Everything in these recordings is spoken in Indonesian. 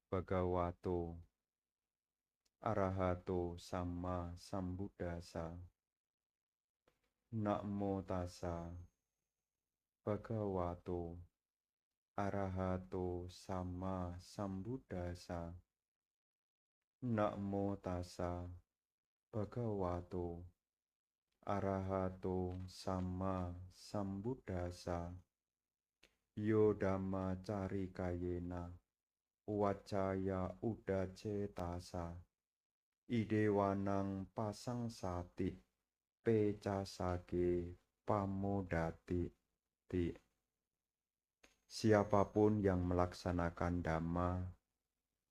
Bhagavato Arahato Sama Sambuddhassa. Namo tassa Bhagavato Arahato Sama Sambuddhassa. Namo tassa Bhagavato Arahato Sama Sambuddhassa. Yo Dhamma Carikayena Wacaya Udacetasa Idewanang pasang sati pecasage pamodati ti. Siapapun yang melaksanakan dhamma,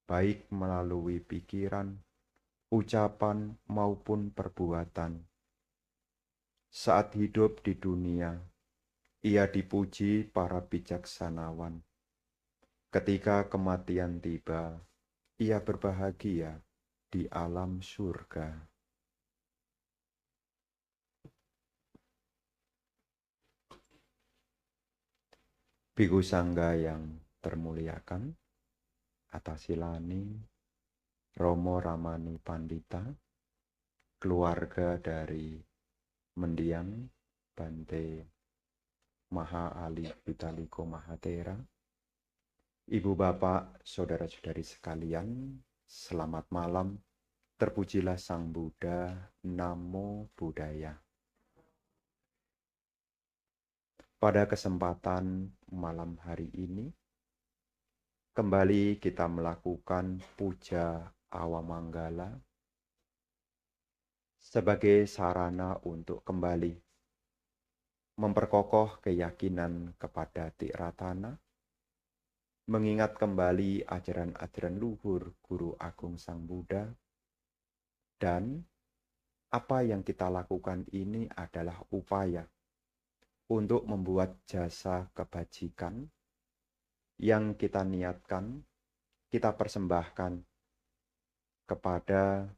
baik melalui pikiran, ucapan maupun perbuatan, saat hidup di dunia, ia dipuji para bijaksanawan. Ketika kematian tiba, ia berbahagia di alam surga. Bhikkhu Sangga yang termuliakan, Atasilani, Romo Ramani Pandita, keluarga dari mendiang Bante Maha Ali Butaliko Mahatera, ibu bapak, saudara-saudari sekalian, selamat malam. Terpujilah Sang Buddha, Namo Buddhaya. Pada kesempatan malam hari ini, kembali kita melakukan puja Awamanggala sebagai sarana untuk kembali memperkokoh keyakinan kepada Tiratana, mengingat kembali ajaran-ajaran luhur Guru Agung Sang Buddha, dan apa yang kita lakukan ini adalah upaya untuk membuat jasa kebajikan yang kita niatkan, kita persembahkan kepada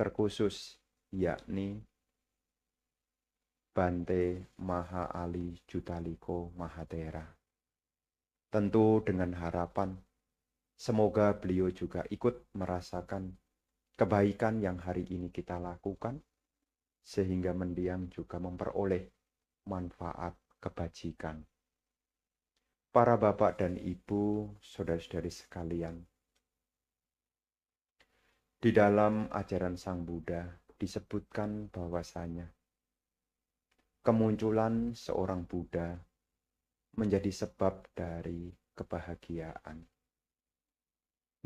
terkhusus, yakni Bante Maha Ali Jutaliko Mahatera. Tentu dengan harapan semoga beliau juga ikut merasakan kebaikan yang hari ini kita lakukan, sehingga mendiang juga memperoleh manfaat kebajikan. Para bapak dan ibu, saudara-saudari sekalian, di dalam ajaran Sang Buddha disebutkan bahwasanya kemunculan seorang Buddha menjadi sebab dari kebahagiaan.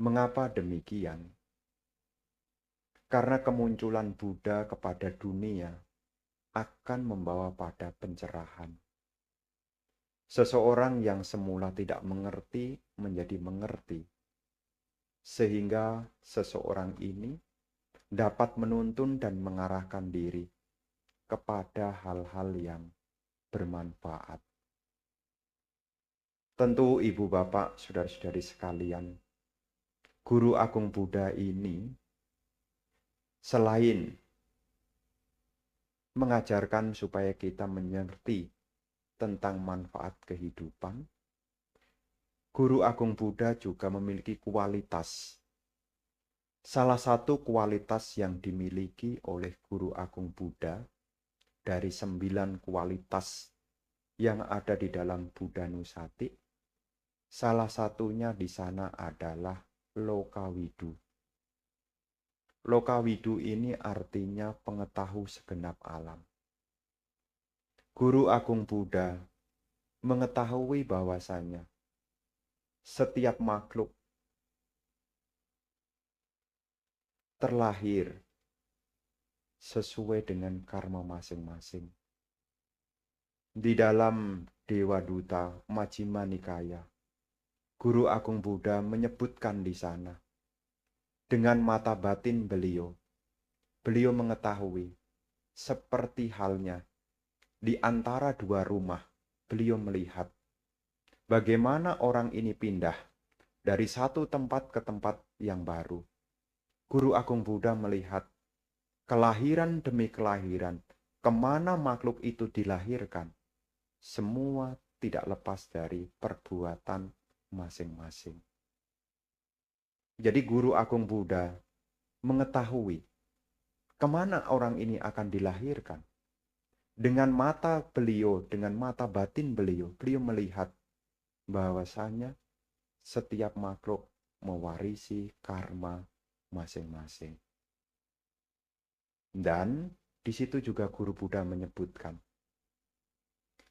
Mengapa demikian? Karena kemunculan Buddha kepada dunia akan membawa pada pencerahan. Seseorang yang semula tidak mengerti menjadi mengerti, sehingga seseorang ini dapat menuntun dan mengarahkan diri kepada hal-hal yang bermanfaat. Tentu ibu bapak, saudara-saudari sekalian, Guru Agung Buddha ini selain mengajarkan supaya kita mengerti tentang manfaat kehidupan, Guru Agung Buddha juga memiliki kualitas. Salah satu kualitas yang dimiliki oleh Guru Agung Buddha dari 9 kualitas yang ada di dalam Buddha Nusati, salah satunya di sana adalah Lokawidu. Lokawidu ini artinya pengetahu segenap alam. Guru Agung Buddha mengetahui bahwasanya setiap makhluk terlahir sesuai dengan karma masing-masing. Di dalam Dewa Duta Majjhima Nikaya, Guru Agung Buddha menyebutkan di sana, dengan mata batin beliau mengetahui seperti halnya di antara dua rumah, beliau melihat bagaimana orang ini pindah dari satu tempat ke tempat yang baru. Guru Agung Buddha melihat kelahiran demi kelahiran, kemana makhluk itu dilahirkan, semua tidak lepas dari perbuatan masing-masing. Jadi guru agung Buddha mengetahui kemana orang ini akan dilahirkan. Dengan mata beliau, dengan mata batin beliau melihat bahwasanya setiap makhluk mewarisi karma masing-masing. Dan di situ juga guru Buddha menyebutkan,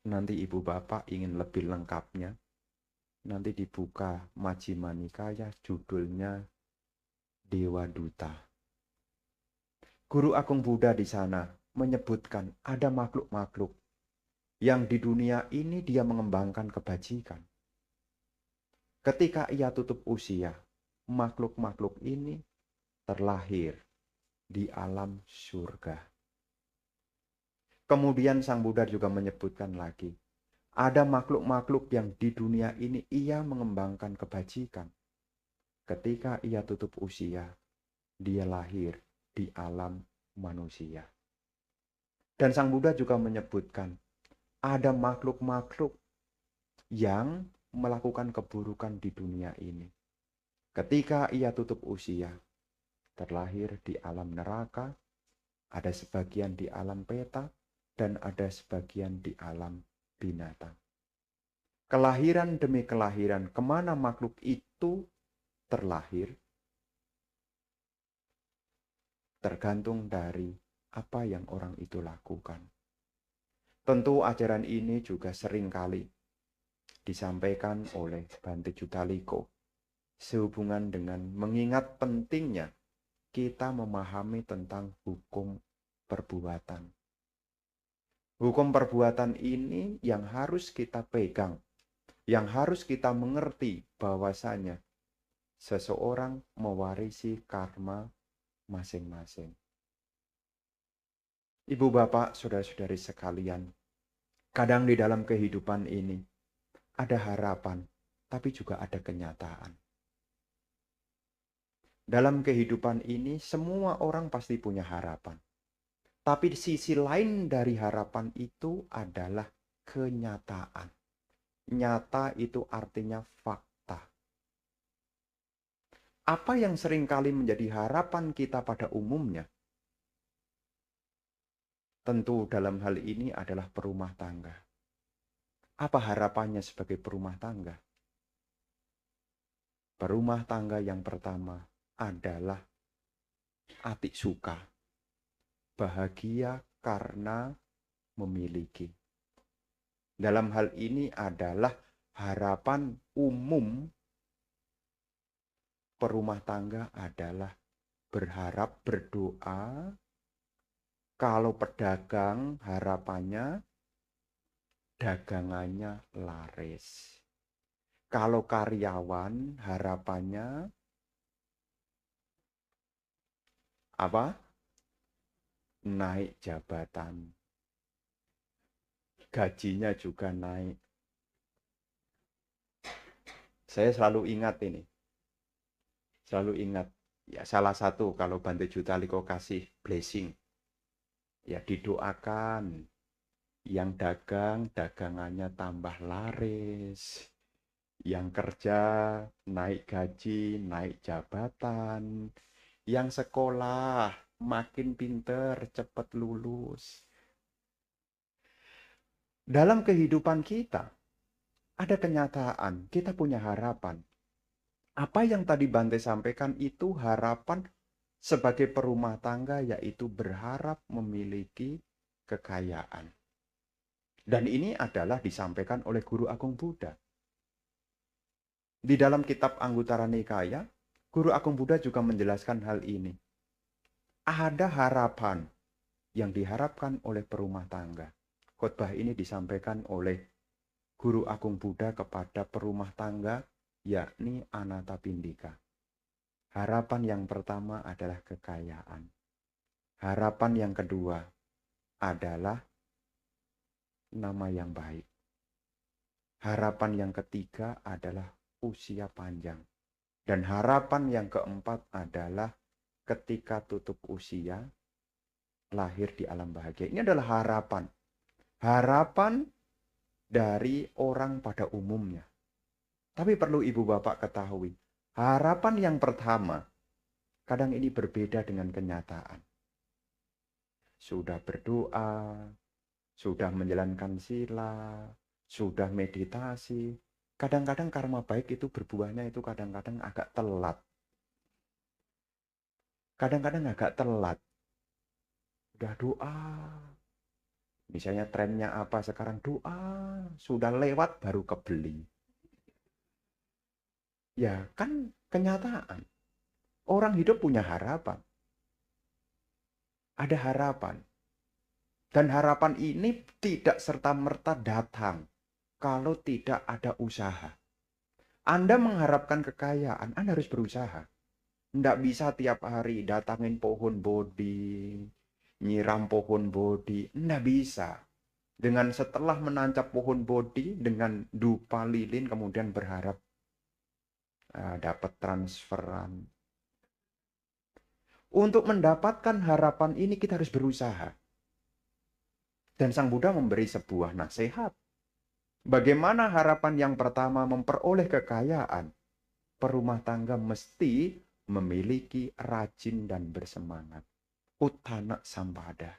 nanti ibu bapak ingin lebih lengkapnya, nanti dibuka Majjhima Nikaya, judulnya Dewa Duta. Guru Agung Buddha di sana menyebutkan ada makhluk-makhluk yang di dunia ini dia mengembangkan kebajikan. Ketika ia tutup usia, makhluk-makhluk ini terlahir di alam surga. Kemudian Sang Buddha juga menyebutkan lagi, ada makhluk-makhluk yang di dunia ini ia mengembangkan kebajikan. Ketika ia tutup usia, dia lahir di alam manusia. Dan Sang Buddha juga menyebutkan, ada makhluk-makhluk yang melakukan keburukan di dunia ini. Ketika ia tutup usia, terlahir di alam neraka, ada sebagian di alam peta, dan ada sebagian di alam binatang. Kelahiran demi kelahiran, kemana makhluk itu terlahir, tergantung dari apa yang orang itu lakukan. Tentu ajaran ini juga seringkali disampaikan oleh Bhante Jutaliko sehubungan dengan mengingat pentingnya kita memahami tentang hukum perbuatan. Hukum perbuatan ini yang harus kita pegang, yang harus kita mengerti bahwasanya seseorang mewarisi karma masing-masing. Ibu bapak, saudara-saudari sekalian, kadang di dalam kehidupan ini ada harapan, tapi juga ada kenyataan. Dalam kehidupan ini semua orang pasti punya harapan. Tapi sisi lain dari harapan itu adalah kenyataan. Nyata itu artinya fakta. Apa yang seringkali menjadi harapan kita pada umumnya? Tentu dalam hal ini adalah perumah tangga. Apa harapannya sebagai perumah tangga? Perumah tangga yang pertama adalah atik suka. Bahagia karena memiliki. Dalam hal ini adalah harapan umum perumah tangga adalah berharap, berdoa. Kalau pedagang harapannya dagangannya laris. Kalau karyawan harapannya apa? Naik jabatan. Gajinya juga naik. Saya selalu ingat ini. Selalu ingat. Ya salah satu kalau Bhante Jutaliko kasih blessing. Ya didoakan. Yang dagang, dagangannya tambah laris. Yang kerja, naik gaji, naik jabatan. Yang sekolah, makin pinter, cepat lulus. Dalam kehidupan kita, ada kenyataan, kita punya harapan. Apa yang tadi Bante sampaikan itu harapan sebagai perumah tangga, yaitu berharap memiliki kekayaan. Dan ini adalah disampaikan oleh Guru Agung Buddha. Di dalam kitab Anguttara Nikaya, Guru Agung Buddha juga menjelaskan hal ini. Ada harapan yang diharapkan oleh perumah tangga. Khotbah ini disampaikan oleh Guru Agung Buddha kepada perumah tangga, yakni Anathapindika. Harapan yang pertama adalah kekayaan. Harapan yang kedua adalah nama yang baik. Harapan yang ketiga adalah usia panjang. Dan harapan yang keempat adalah ketika tutup usia, lahir di alam bahagia. Ini adalah harapan. Harapan dari orang pada umumnya. Tapi perlu ibu bapak ketahui, Harapan yang pertama, kadang ini berbeda dengan kenyataan. Sudah berdoa, sudah menjalankan sila, sudah meditasi. Kadang-kadang karma baik itu berbuahnya itu kadang-kadang agak telat. Kadang-kadang agak telat. Udah doa. Misalnya trennya apa sekarang doa. Sudah lewat baru kebeli. Ya kan kenyataan. Orang hidup punya harapan. Ada harapan. Dan harapan ini tidak serta-merta datang kalau tidak ada usaha. Anda mengharapkan kekayaan, Anda harus berusaha. Nggak bisa tiap hari datangin pohon bodi, nyiram pohon bodi. Nggak bisa. Dengan setelah menancap pohon bodi dengan dupa lilin kemudian berharap dapat transferan. Untuk mendapatkan harapan ini kita harus berusaha. Dan Sang Buddha memberi sebuah nasihat. Bagaimana harapan yang pertama memperoleh kekayaan? Perumah tangga mesti memiliki rajin dan bersemangat. Uttana sampada.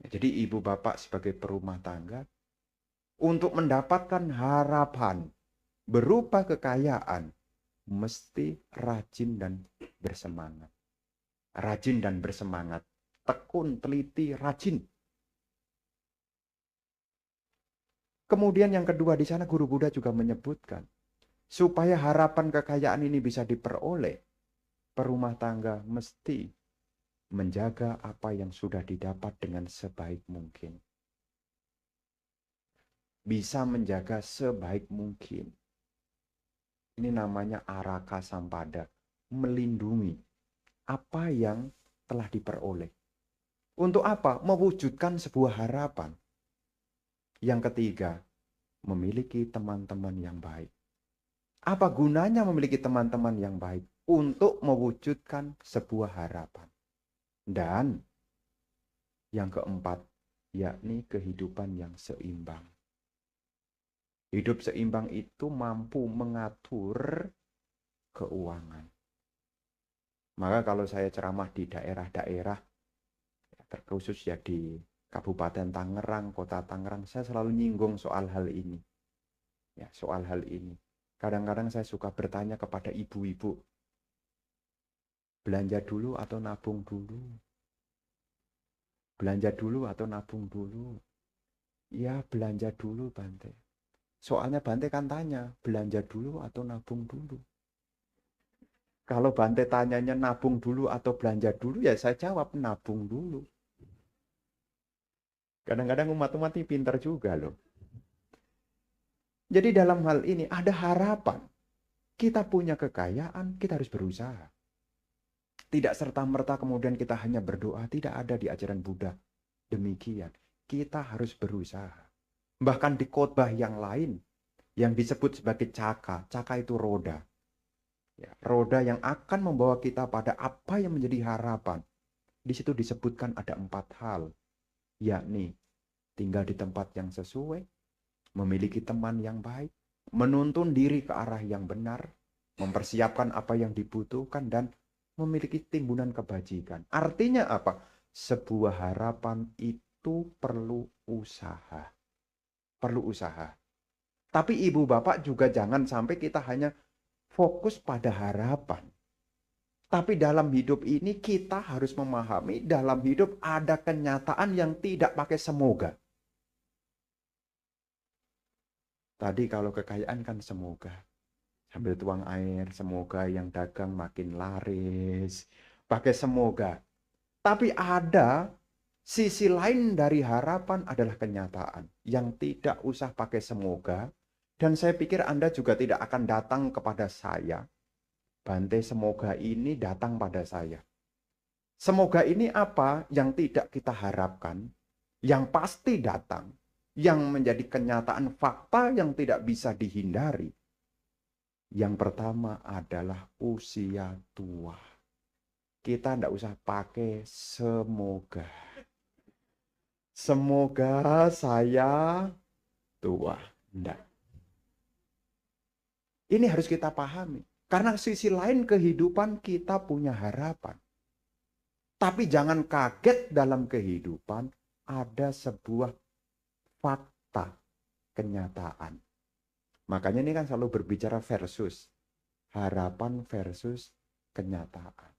Jadi ibu bapak sebagai perumah tangga, untuk mendapatkan harapan berupa kekayaan, mesti rajin dan bersemangat. Rajin dan bersemangat. Tekun, teliti, rajin. Kemudian yang kedua di sana Guru Buddha juga menyebutkan, supaya harapan kekayaan ini bisa diperoleh, perumah tangga mesti menjaga apa yang sudah didapat dengan sebaik mungkin. Bisa menjaga sebaik mungkin. Ini namanya araka sampada, melindungi apa yang telah diperoleh. Untuk apa? Mewujudkan sebuah harapan. Yang ketiga, memiliki teman-teman yang baik. Apa gunanya memiliki teman-teman yang baik? Untuk mewujudkan sebuah harapan. Dan yang keempat, yakni kehidupan yang seimbang. Hidup seimbang itu mampu mengatur keuangan. Maka kalau saya ceramah di daerah-daerah, terkhusus ya di Kabupaten Tangerang, Kota Tangerang, saya selalu nyinggung soal hal ini. Ya, soal hal ini. Kadang-kadang saya suka bertanya kepada ibu-ibu, belanja dulu atau nabung dulu? Belanja dulu atau nabung dulu? Ya, belanja dulu, Bante. Soalnya Bante kan tanya, belanja dulu atau nabung dulu? Kalau Bante tanyanya nabung dulu atau belanja dulu, ya saya jawab nabung dulu. Kadang-kadang umat-umat ini pintar juga loh. Jadi dalam hal ini ada harapan. Kita punya kekayaan, kita harus berusaha. Tidak serta-merta kemudian kita hanya berdoa, tidak ada di ajaran Buddha. Demikian, kita harus berusaha. Bahkan di khotbah yang lain, yang disebut sebagai caka, caka itu roda. Ya, roda yang akan membawa kita pada apa yang menjadi harapan. Di situ disebutkan ada 4 hal, yakni tinggal di tempat yang sesuai, memiliki teman yang baik, menuntun diri ke arah yang benar, mempersiapkan apa yang dibutuhkan, dan memiliki timbunan kebajikan. Artinya apa? Sebuah harapan itu perlu usaha. Perlu usaha. Tapi ibu bapak juga jangan sampai kita hanya fokus pada harapan. Tapi dalam hidup ini kita harus memahami dalam hidup ada kenyataan yang tidak pakai semoga. Tadi kalau kekayaan kan semoga. Sambil tuang air, semoga yang dagang makin laris. Pakai semoga. Tapi ada sisi lain dari harapan adalah kenyataan. Yang tidak usah pakai semoga. Dan saya pikir Anda juga tidak akan datang kepada saya. Bante, semoga ini datang pada saya. Semoga ini apa yang tidak kita harapkan, yang pasti datang, yang menjadi kenyataan fakta yang tidak bisa dihindari. Yang pertama adalah usia tua. Kita tidak usah pakai semoga. Semoga saya tua. Tidak. Ini harus kita pahami. Karena sisi lain kehidupan kita punya harapan. Tapi jangan kaget dalam kehidupan ada sebuah fakta, kenyataan. Makanya ini kan selalu berbicara versus. Harapan versus kenyataan.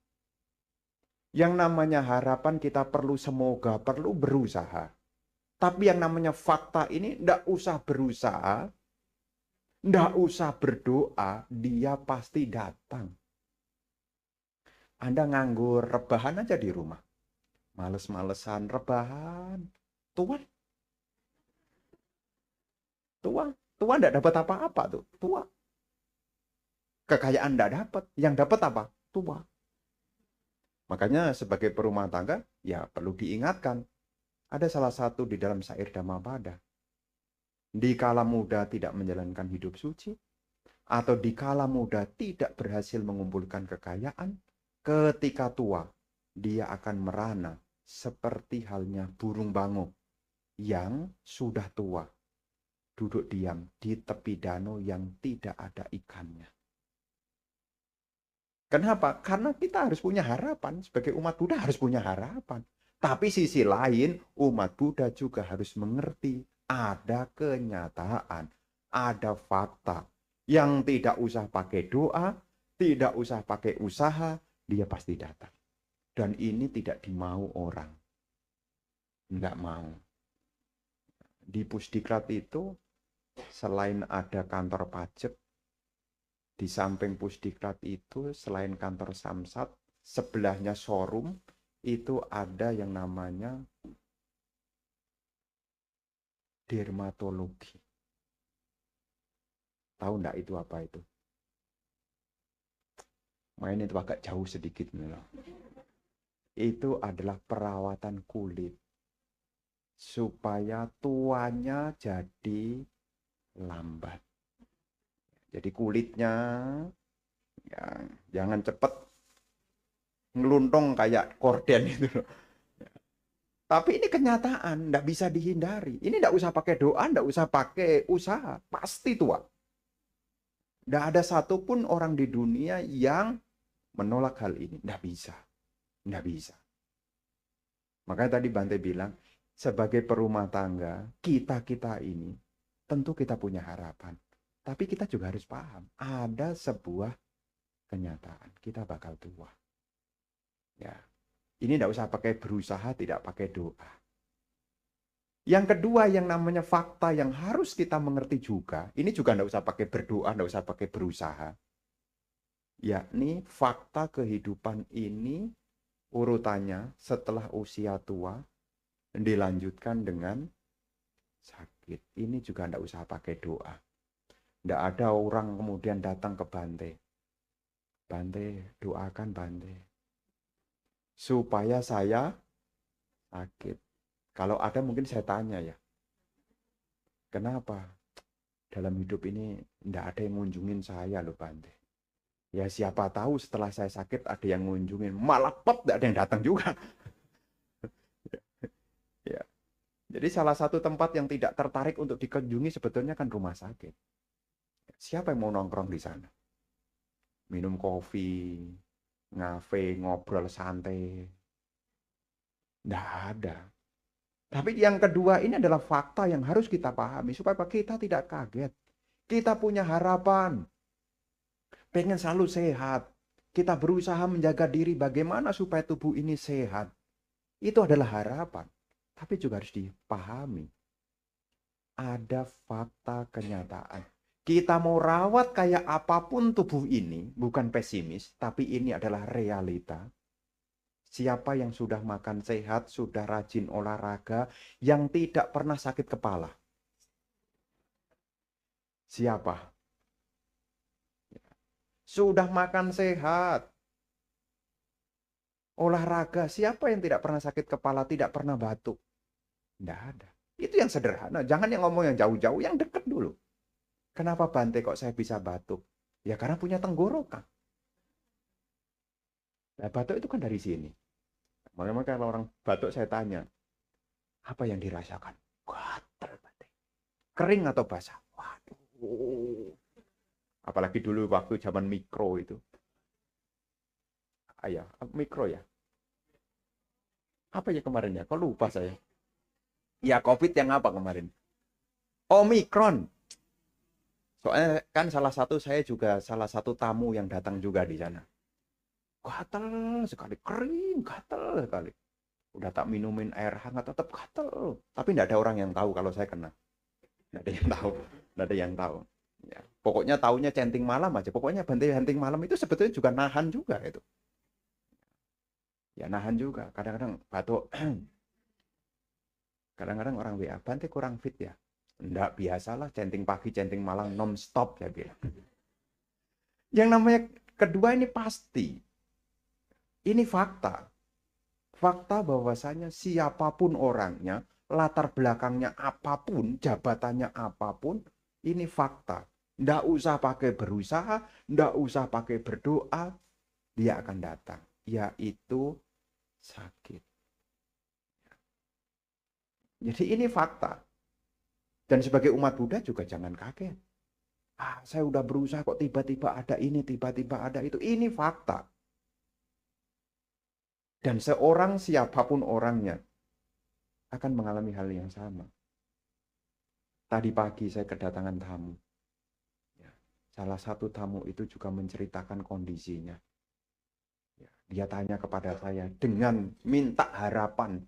Yang namanya harapan kita perlu semoga, perlu berusaha. Tapi yang namanya fakta ini tidak usah berusaha, tidak usah berdoa, dia pasti datang. Anda nganggur, rebahan aja di rumah. Males-malesan, rebahan. Tua. Tua tidak dapat apa-apa tuh. Tua. Kekayaan tidak dapat. Yang dapat apa? Tua. Makanya sebagai perumah tangga, ya perlu diingatkan. Ada salah satu di dalam syair Dhammapada. Di kala muda tidak menjalankan hidup suci, atau di kala muda tidak berhasil mengumpulkan kekayaan, ketika tua, dia akan merana seperti halnya burung bango yang sudah tua, duduk diam di tepi danau yang tidak ada ikannya. Kenapa? Karena kita harus punya harapan. Sebagai umat Buddha harus punya harapan. Tapi sisi lain, umat Buddha juga harus mengerti ada kenyataan, ada fakta. Yang tidak usah pakai doa, tidak usah pakai usaha, dia pasti datang. Dan ini tidak dimau orang. Enggak mau. Di Pusdiklat itu, selain ada kantor pajak, di samping Pusdiklat itu, selain kantor Samsat, sebelahnya showroom, itu ada yang namanya dermatologi. Tahu enggak itu apa itu? Main itu agak jauh sedikit. Itu adalah perawatan kulit. Supaya tuanya jadi lambat. Jadi kulitnya ya, jangan cepet ngeluntung kayak korden itu. Tapi ini kenyataan, tidak bisa dihindari. Ini tidak usah pakai doa, tidak usah pakai usaha, pasti tua. Tidak ada satupun orang di dunia yang menolak hal ini. Tidak bisa. Tidak bisa. Makanya tadi Bante bilang, sebagai perumah tangga, kita ini, tentu kita punya harapan. Tapi kita juga harus paham, ada sebuah kenyataan. Kita bakal tua. Ya, ini tidak usah pakai berusaha, tidak pakai doa. Yang kedua yang namanya fakta yang harus kita mengerti juga, ini juga tidak usah pakai berdoa, tidak usah pakai berusaha. Yakni fakta kehidupan ini urutannya setelah usia tua dilanjutkan dengan sakit. Ini juga tidak usah pakai doa. Tidak ada orang kemudian datang ke Bante. Bante, doakan Bante. Supaya saya sakit. Kalau ada mungkin saya tanya ya. Kenapa? Dalam hidup ini tidak ada yang ngunjungin saya loh Bante. Ya siapa tahu setelah saya sakit ada yang ngunjungin. Malah pop tidak ada yang datang juga. Ya. Jadi salah satu tempat yang tidak tertarik untuk dikunjungi sebetulnya kan rumah sakit. Siapa yang mau nongkrong di sana? Minum kopi, ngafe, ngobrol santai. Tidak ada. Tapi yang kedua ini adalah fakta yang harus kita pahami supaya kita tidak kaget. Kita punya harapan. Pengen selalu sehat. Kita berusaha menjaga diri bagaimana supaya tubuh ini sehat. Itu adalah harapan. Tapi juga harus dipahami. Ada fakta kenyataan. Kita mau rawat kayak apapun tubuh ini, bukan pesimis, tapi ini adalah realita. Siapa yang sudah makan sehat, sudah rajin olahraga, yang tidak pernah sakit kepala? Siapa? Sudah makan sehat, olahraga, siapa yang tidak pernah sakit kepala, tidak pernah batuk? Tidak ada. Itu yang sederhana. Jangan yang ngomong yang jauh-jauh, yang dekat dulu. Kenapa Bante kok saya bisa batuk? Ya karena punya tenggorokan. Nah, batuk itu kan dari sini. Makanya kalau orang batuk saya tanya, apa yang dirasakan? Gatal, Bante. Kering atau basah? Waduh. Apalagi dulu waktu zaman mikro itu. Ah, ya, mikro ya. Apa ya kemarin ya? Kok lupa saya? Ya, COVID yang apa kemarin? Omikron. Soalnya kan saya juga salah satu tamu yang datang juga di sana. Gatal sekali, kering, gatal sekali. Udah tak minumin air hangat tetap gatal. Tapi tidak ada orang yang tahu kalau saya kena. Tidak ada yang tahu. Tidak ada yang tahu. Ya. Pokoknya taunya centing malam aja. Pokoknya banting malam itu sebetulnya juga nahan juga itu. Ya nahan juga. Kadang-kadang batuk. Kadang-kadang orang WA, Bante kurang fit ya. Enggak, biasalah centing pagi, centing malam non-stop ya bilang. Yang namanya kedua ini pasti. Ini fakta. Fakta bahwasanya siapapun orangnya, latar belakangnya apapun, jabatannya apapun, ini fakta. Nggak usah pakai berusaha, nggak usah pakai berdoa, dia akan datang. Yaitu sakit. Jadi ini fakta. Dan sebagai umat Buddha juga jangan kaget. Saya udah berusaha kok tiba-tiba ada ini, tiba-tiba ada itu. Ini fakta. Dan seorang siapapun orangnya akan mengalami hal yang sama. Tadi pagi saya kedatangan tamu. Ya, salah satu tamu itu juga menceritakan kondisinya. Ya, dia tanya kepada saya dengan minta harapan.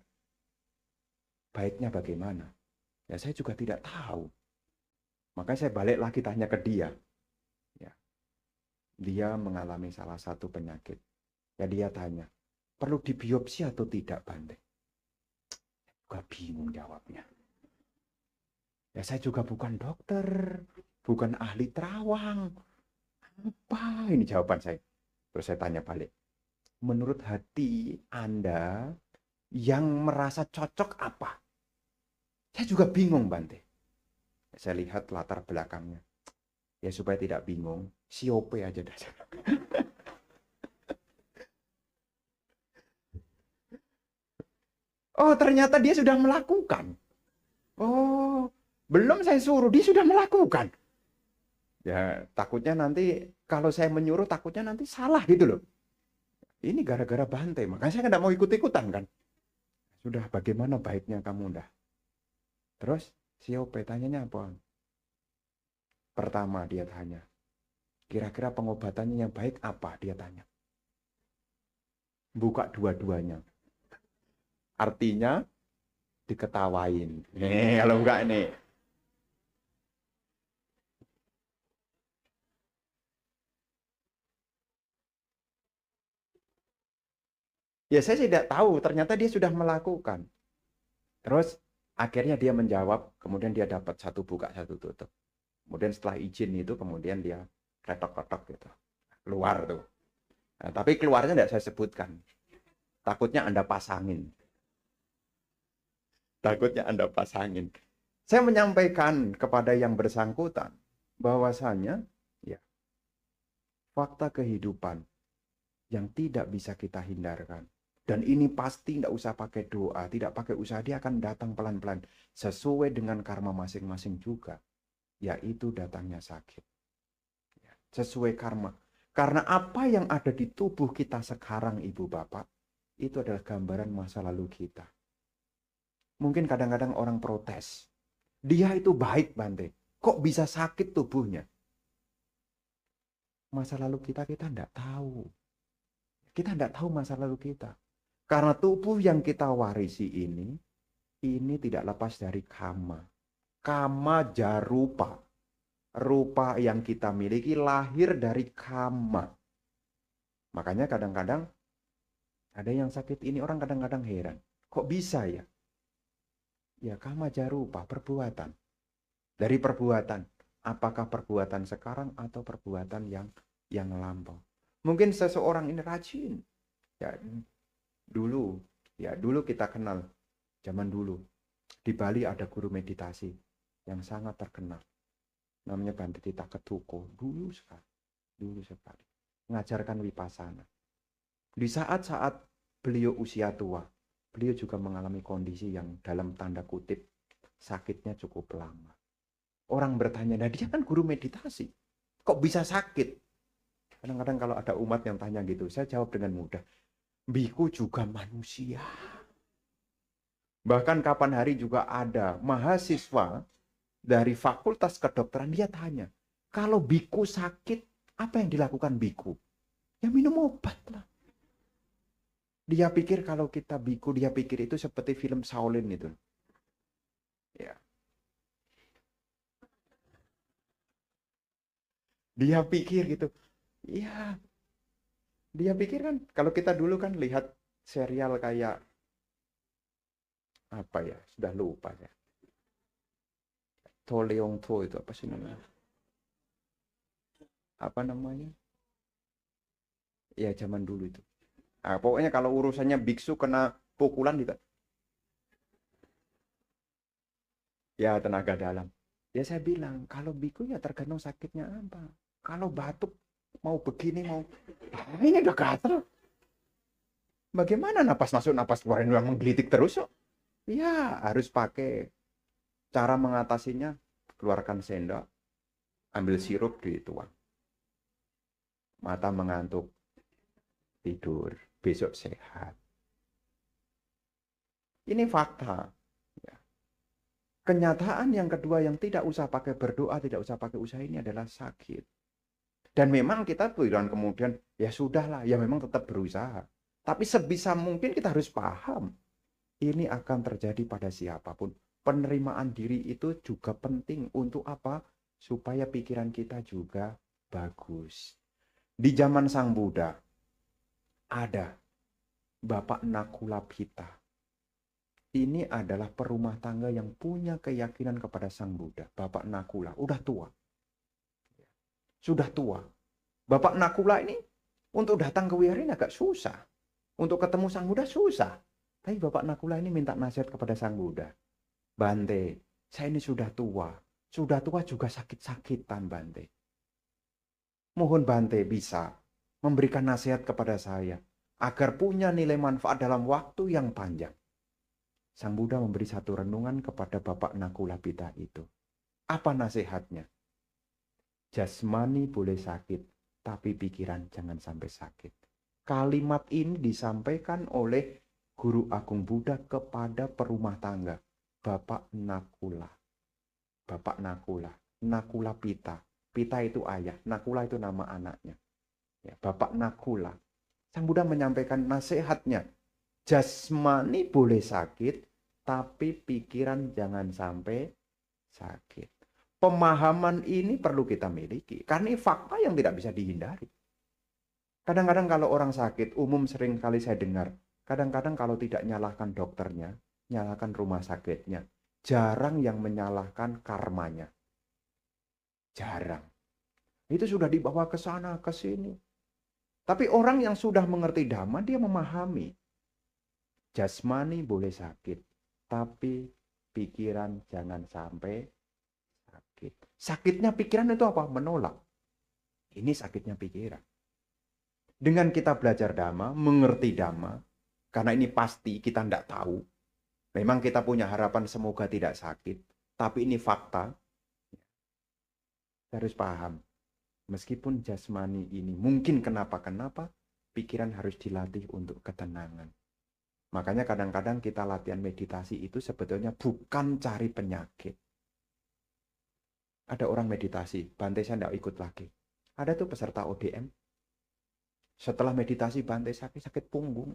Baiknya bagaimana? Ya saya juga tidak tahu. Makanya saya balik lagi tanya ke dia. Ya, dia mengalami salah satu penyakit. Ya dia tanya, perlu dibiopsi atau tidak, Bante? Gak bingung jawabnya. Ya saya juga bukan dokter, bukan ahli terawang. Apa ini jawaban saya? Terus saya tanya balik. Menurut hati Anda yang merasa cocok apa? Saya juga bingung, Bante. Saya lihat latar belakangnya. Ya supaya tidak bingung, COP aja dah. Oh, ternyata dia sudah melakukan. Oh, belum saya suruh, dia sudah melakukan. Ya, takutnya nanti kalau saya menyuruh, takutnya nanti salah gitu loh. Ini gara-gara Bante, makanya saya nggak mau ikut-ikutan kan. Sudah, bagaimana baiknya kamu dah? Terus, COP tanyanya apa? Pertama dia tanya, kira-kira pengobatannya yang baik apa? Dia tanya. Buka dua-duanya. Artinya diketawain. Kalau enggak nih. Ya saya tidak tahu, ternyata dia sudah melakukan. Terus akhirnya dia menjawab, kemudian dia dapat satu buka, satu tutup. Kemudian setelah izin itu, kemudian dia ketok-ketok gitu. Keluar tuh. Nah, tapi keluarnya tidak saya sebutkan. Takutnya Anda pasangin. Takutnya Anda pasangin. Saya menyampaikan kepada yang bersangkutan bahwasanya ya fakta kehidupan yang tidak bisa kita hindarkan. Dan ini pasti tidak usah pakai doa, tidak pakai usaha, dia akan datang pelan-pelan. Sesuai dengan karma masing-masing juga, yaitu datangnya sakit. Sesuai karma. Karena apa yang ada di tubuh kita sekarang, Ibu Bapak, itu adalah gambaran masa lalu kita. Mungkin kadang-kadang orang protes. Dia itu baik, Bante. Kok bisa sakit tubuhnya? Masa lalu kita tidak tahu. Kita tidak tahu masa lalu kita. Karena tubuh yang kita warisi ini tidak lepas dari kama. Kama jarupa. Rupa yang kita miliki lahir dari kama. Makanya kadang-kadang ada yang sakit ini orang kadang-kadang heran. Kok bisa ya? Ya kama jarupa, perbuatan. Dari perbuatan. Apakah perbuatan sekarang atau perbuatan yang lampau? Mungkin seseorang ini rajin. Ya, dulu kita kenal. Zaman dulu. Di Bali ada guru meditasi yang sangat terkenal. Namanya Bante Tita Ketuko. Dulu sekali. Mengajarkan Vipassana. Di saat-saat beliau usia tua, beliau juga mengalami kondisi yang dalam tanda kutip sakitnya cukup lama. Orang bertanya, nah dia kan guru meditasi. kok bisa sakit? Kadang-kadang kalau ada umat yang tanya gitu, saya jawab dengan mudah. Biku juga manusia. Bahkan kapan hari juga ada mahasiswa dari fakultas kedokteran, dia tanya, kalau biku sakit, apa yang dilakukan biku? Ya minum obat lah. Dia pikir kalau kita biku, dia pikir itu seperti film Shaolin itu. Ya. Dia pikir gitu. Ya, dia pikir kan, kalau kita dulu kan lihat serial kayak, apa ya, sudah lupa ya. To Leong To itu apa sih namanya? Apa namanya? Ya zaman dulu itu. Nah, pokoknya kalau urusannya biksu kena pukulan juga. Ya tenaga dalam. Ya saya bilang, kalau biku ya tergantung sakitnya apa. Kalau batuk, mau begini, mau... ini udah gatel. Bagaimana napas masuk, napas keluar, ini menggelitik terus kok. Ya harus pakai cara mengatasinya. Keluarkan sendok, ambil sirup, dituang. Mata mengantuk, tidur, besok sehat. Ini fakta. Ya. Kenyataan yang kedua yang tidak usah pakai berdoa, tidak usah pakai usaha ini adalah sakit. Dan memang kita bilang kemudian, ya sudahlah, ya memang tetap berusaha. Tapi sebisa mungkin kita harus paham, ini akan terjadi pada siapapun. Penerimaan diri itu juga penting untuk apa? Supaya pikiran kita juga bagus. Di zaman Sang Buddha, ada Bapak Nakulapita. Ini adalah perumah tangga yang punya keyakinan kepada Sang Buddha. Bapak Nakula, udah tua. Sudah tua. Bapak Nakula ini untuk datang ke wihara ini agak susah. Untuk ketemu Sang Buddha susah. Tapi Bapak Nakula ini minta nasihat kepada Sang Buddha. Bante, saya ini sudah tua. Sudah tua juga sakit-sakitan, Bante. Mohon Bante bisa memberikan nasihat kepada saya agar punya nilai manfaat dalam waktu yang panjang. Sang Buddha memberi satu renungan kepada Bapak Nakulapita itu. Apa nasihatnya? Jasmani boleh sakit, tapi pikiran jangan sampai sakit. Kalimat ini disampaikan oleh Guru Agung Buddha kepada perumah tangga. Bapak Nakula. Bapak Nakula. Nakula Pita. Pita itu ayah. Nakula itu nama anaknya. Ya, Bapak Nakula. Sang Buddha menyampaikan nasihatnya. Jasmani boleh sakit, tapi pikiran jangan sampai sakit. Pemahaman ini perlu kita miliki. Karena ini fakta yang tidak bisa dihindari. Kadang-kadang kalau orang sakit, umum sering kali saya dengar. Kadang-kadang kalau tidak nyalahkan dokternya, nyalahkan rumah sakitnya. Jarang yang menyalahkan karmanya. Jarang. Itu sudah dibawa ke sana, ke sini. Tapi orang yang sudah mengerti Dhamma, dia memahami. Jasmani boleh sakit, tapi pikiran jangan sampai sakit. Sakitnya pikiran itu apa? Menolak. Ini sakitnya pikiran. Dengan kita belajar Dhamma, mengerti Dhamma, karena ini pasti kita tidak tahu. Memang kita punya harapan semoga tidak sakit, tapi ini fakta. Kita harus paham. Meskipun jasmani ini mungkin kenapa-kenapa, pikiran harus dilatih untuk ketenangan. Makanya kadang-kadang kita latihan meditasi itu sebetulnya bukan cari penyakit. Ada orang meditasi, Bante saya tidak ikut lagi. Ada tuh peserta ODM. Setelah meditasi Bante sakit punggung.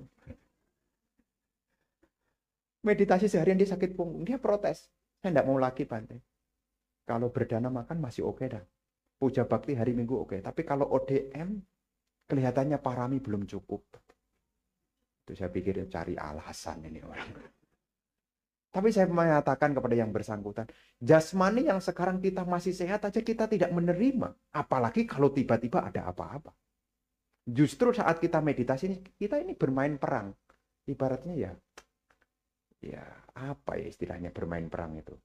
Meditasi seharian dia sakit punggung. Dia protes. Saya tidak mau lagi Bante. Kalau berdana makan masih oke dah. Puja bakti hari Minggu oke. Tapi kalau ODM kelihatannya parami belum cukup. Itu saya pikir cari alasan ini orang. Tapi saya mengatakan kepada yang bersangkutan, jasmani yang sekarang kita masih sehat aja kita tidak menerima. Apalagi kalau tiba-tiba ada apa-apa. Justru saat kita meditasi, kita ini bermain perang. Ibaratnya ya apa ya istilahnya bermain perang itu?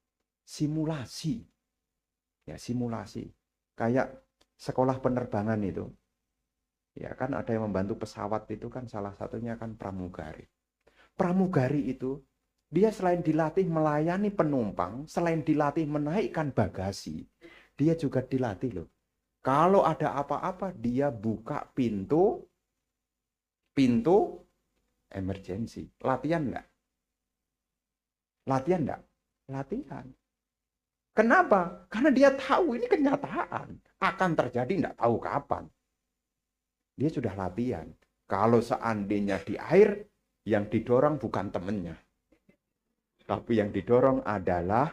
Simulasi. Ya simulasi. Kayak sekolah penerbangan itu. Ya kan ada yang membantu pesawat itu kan salah satunya kan pramugari. Pramugari itu dia selain dilatih melayani penumpang, selain dilatih menaikkan bagasi, dia juga dilatih loh Kalau ada apa-apa, dia buka pintu emergensi. Latihan enggak? Latihan enggak? Latihan. Kenapa? Karena dia tahu ini kenyataan. Akan terjadi enggak tahu kapan. Dia sudah latihan. Kalau seandainya di air, yang didorong bukan temennya. Tapi yang didorong adalah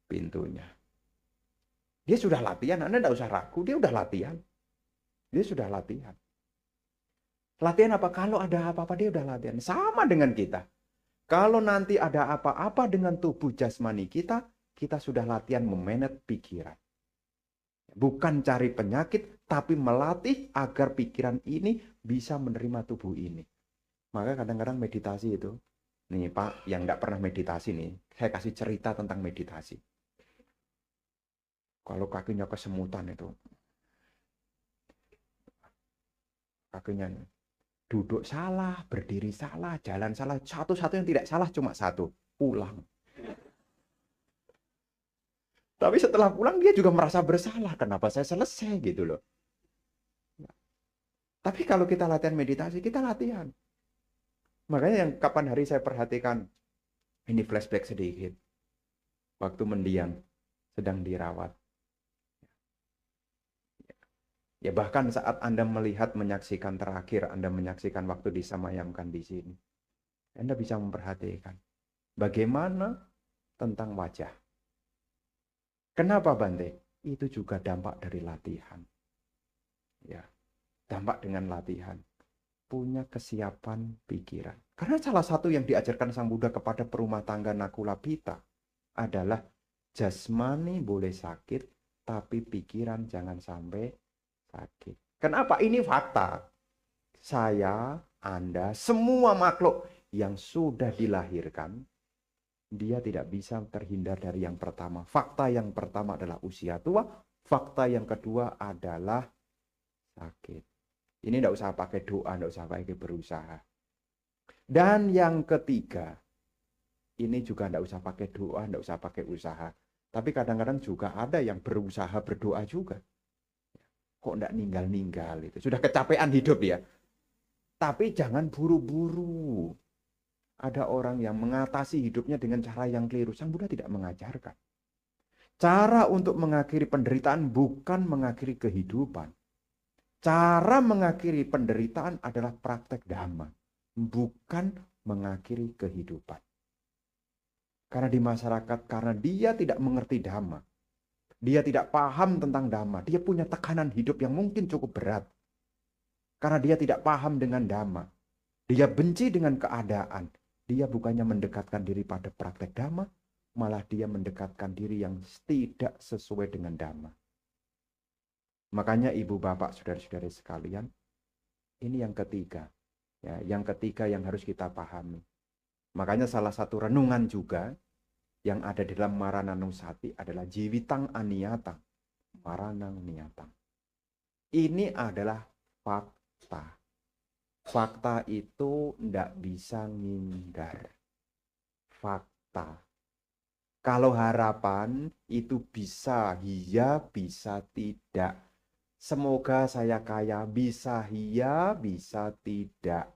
pintunya. Dia sudah latihan, Anda enggak usah ragu, dia sudah latihan. Dia sudah latihan. Latihan apa? Kalau ada apa-apa dia sudah latihan. Sama dengan kita. Kalau nanti ada apa-apa dengan tubuh jasmani kita, kita sudah latihan memanage pikiran. Bukan cari penyakit, tapi melatih agar pikiran ini bisa menerima tubuh ini. Maka kadang-kadang meditasi itu, nih Pak, yang nggak pernah meditasi nih, saya kasih cerita tentang meditasi. Kalau kakinya kesemutan itu, kakinya duduk salah, berdiri salah, jalan salah. Satu-satu yang tidak salah cuma satu, pulang. Tapi setelah pulang dia juga merasa bersalah. Kenapa saya selesai gitu loh. Tapi kalau kita latihan meditasi, kita latihan. Makanya yang kapan hari saya perhatikan, ini flashback sedikit. Waktu mendiang, sedang dirawat. Ya bahkan saat Anda melihat, menyaksikan terakhir, Anda menyaksikan waktu disemayamkan di sini. Anda bisa memperhatikan. Bagaimana tentang wajah. Kenapa Bante? Itu juga dampak dari latihan. Ya, dampak dengan latihan. Punya kesiapan pikiran. Karena salah satu yang diajarkan Sang Buddha kepada perumah tangga Nakulapita adalah jasmani boleh sakit, tapi pikiran jangan sampai sakit. Kenapa? Ini fakta. Saya, Anda, semua makhluk yang sudah dilahirkan, dia tidak bisa terhindar dari yang pertama. Fakta yang pertama adalah usia tua. Fakta yang kedua adalah sakit. Ini tidak usah pakai doa, tidak usah pakai berusaha. Dan yang ketiga, ini juga tidak usah pakai doa, tidak usah pakai usaha. Tapi kadang-kadang juga ada yang berusaha berdoa juga. Kok tidak ninggal-ninggal itu? Sudah kecapean hidup ya. Tapi jangan buru-buru. Ada orang yang mengatasi hidupnya dengan cara yang keliru. Sang Buddha tidak mengajarkan. Cara untuk mengakhiri penderitaan bukan mengakhiri kehidupan. Cara mengakhiri penderitaan adalah praktek dhamma. Bukan mengakhiri kehidupan. Karena di masyarakat, karena dia tidak mengerti dhamma. Dia tidak paham tentang dhamma. Dia punya tekanan hidup yang mungkin cukup berat. Karena dia tidak paham dengan dhamma. Dia benci dengan keadaan. Dia bukannya mendekatkan diri pada praktek dhamma, malah dia mendekatkan diri yang tidak sesuai dengan dhamma. Makanya ibu bapak saudara-saudari sekalian, ini yang ketiga. Ya, yang ketiga yang harus kita pahami. Makanya salah satu renungan juga yang ada di dalam Marananusati adalah Jiwitang Aniyatang. Maranang Niyatang. Ini adalah fakta. Fakta itu tidak bisa ngindar. Fakta. Kalau harapan itu bisa iya, bisa tidak. Semoga saya kaya, bisa iya, bisa tidak.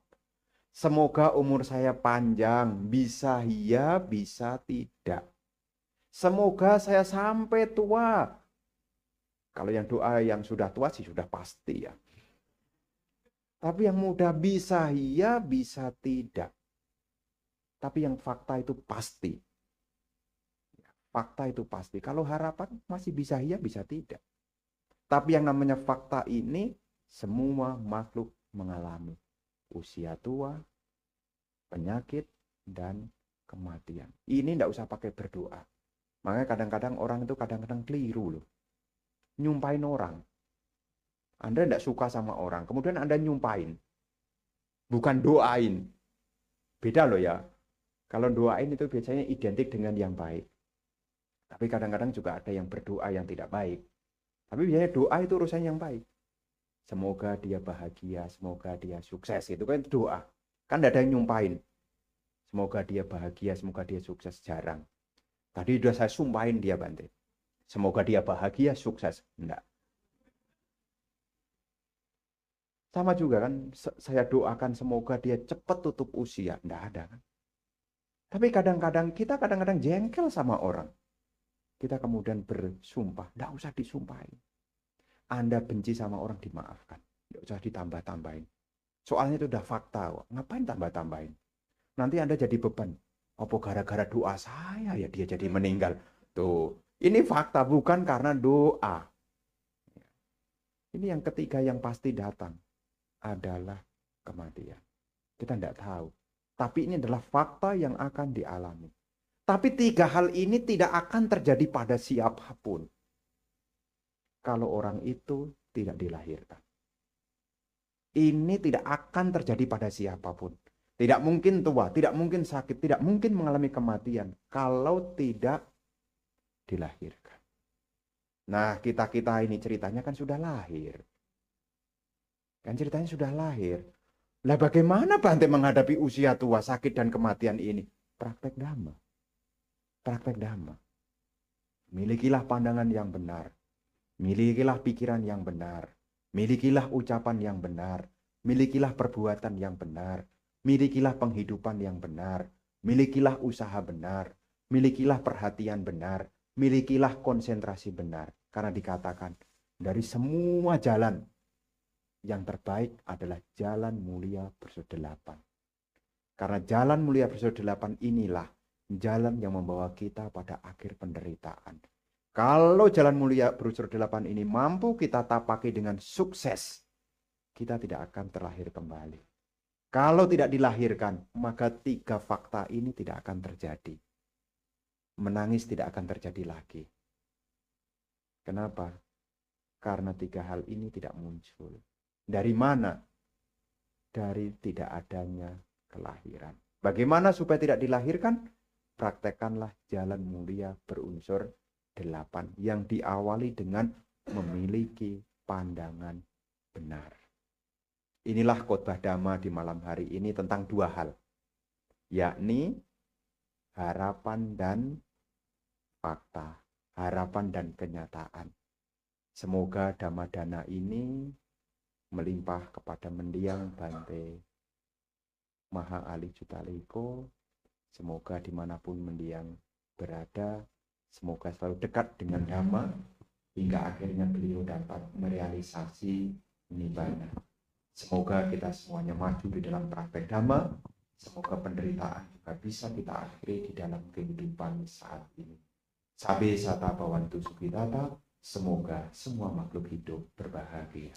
Semoga umur saya panjang, bisa iya, bisa tidak. Semoga saya sampai tua. Kalau yang doa yang sudah tua sih sudah pasti ya. Tapi yang muda bisa iya, bisa tidak. Tapi yang fakta itu pasti. Fakta itu pasti. Kalau harapan masih bisa iya, bisa tidak. Tapi yang namanya fakta ini, semua makhluk mengalami. Usia tua, penyakit, dan kematian. Ini tidak usah pakai berdoa. Makanya kadang-kadang orang itu kadang-kadang keliru loh. Nyumpain orang. Anda tidak suka sama orang, kemudian Anda nyumpain. Bukan doain. Beda loh ya. Kalau doain itu biasanya identik dengan yang baik. Tapi kadang-kadang juga ada yang berdoa yang tidak baik. Tapi biasanya doa itu urusan yang baik. Semoga dia bahagia, semoga dia sukses. Itu kan doa. Kan tidak ada yang nyumpain. Semoga dia bahagia, semoga dia sukses. Jarang. Tadi sudah saya sumpahin dia Bante. Semoga dia bahagia, sukses. Enggak. Sama juga kan, saya doakan semoga dia cepat tutup usia. Nggak ada kan. Tapi kadang-kadang kita jengkel sama orang. Kita kemudian bersumpah, nggak usah disumpahin. Anda benci sama orang dimaafkan. Nggak usah ditambah-tambahin. Soalnya itu udah fakta. Ngapain tambah-tambahin? Nanti Anda jadi beban. Apa gara-gara doa saya ya dia jadi meninggal? Tuh, ini fakta bukan karena doa. Ini yang ketiga yang pasti datang adalah kematian. Kita tidak tahu. Tapi ini adalah fakta yang akan dialami. Tapi tiga hal ini tidak akan terjadi pada siapapun. Kalau orang itu tidak dilahirkan. Ini tidak akan terjadi pada siapapun. Tidak mungkin tua, tidak mungkin sakit, tidak mungkin mengalami kematian. Kalau tidak dilahirkan. Nah, kita-kita ini ceritanya kan sudah lahir. Kan ceritanya sudah lahir. Lah bagaimana Bante menghadapi usia tua, sakit, dan kematian ini? Praktek Dhamma. Praktek Dhamma. Milikilah pandangan yang benar. Milikilah pikiran yang benar. Milikilah ucapan yang benar. Milikilah perbuatan yang benar. Milikilah penghidupan yang benar. Milikilah usaha benar. Milikilah perhatian benar. Milikilah konsentrasi benar. Karena dikatakan, dari semua jalan, yang terbaik adalah jalan mulia bersodelapan. Karena jalan mulia bersodelapan inilah jalan yang membawa kita pada akhir penderitaan. Kalau jalan mulia bersodelapan ini mampu kita tapaki dengan sukses, kita tidak akan terlahir kembali. Kalau tidak dilahirkan, maka tiga fakta ini tidak akan terjadi. Menangis tidak akan terjadi lagi. Kenapa? Karena tiga hal ini tidak muncul. Dari mana? Dari tidak adanya kelahiran. Bagaimana supaya tidak dilahirkan? Praktekkanlah jalan mulia berunsur 8 yang diawali dengan memiliki pandangan benar. Inilah khotbah Dhamma di malam hari ini tentang dua hal, yakni harapan dan fakta, harapan dan kenyataan. Semoga Dhammadana ini melimpah kepada mendiang Bante Maha Ali Jutaliko. Semoga dimanapun mendiang berada, semoga selalu dekat dengan Dhamma, hingga akhirnya beliau dapat merealisasi nibbana. Semoga kita semuanya maju di dalam praktek Dhamma. Semoga penderitaan juga bisa kita akhiri di dalam kehidupan saat ini. Sabe sata bawantu sukhitata. Semoga semua makhluk hidup berbahagia.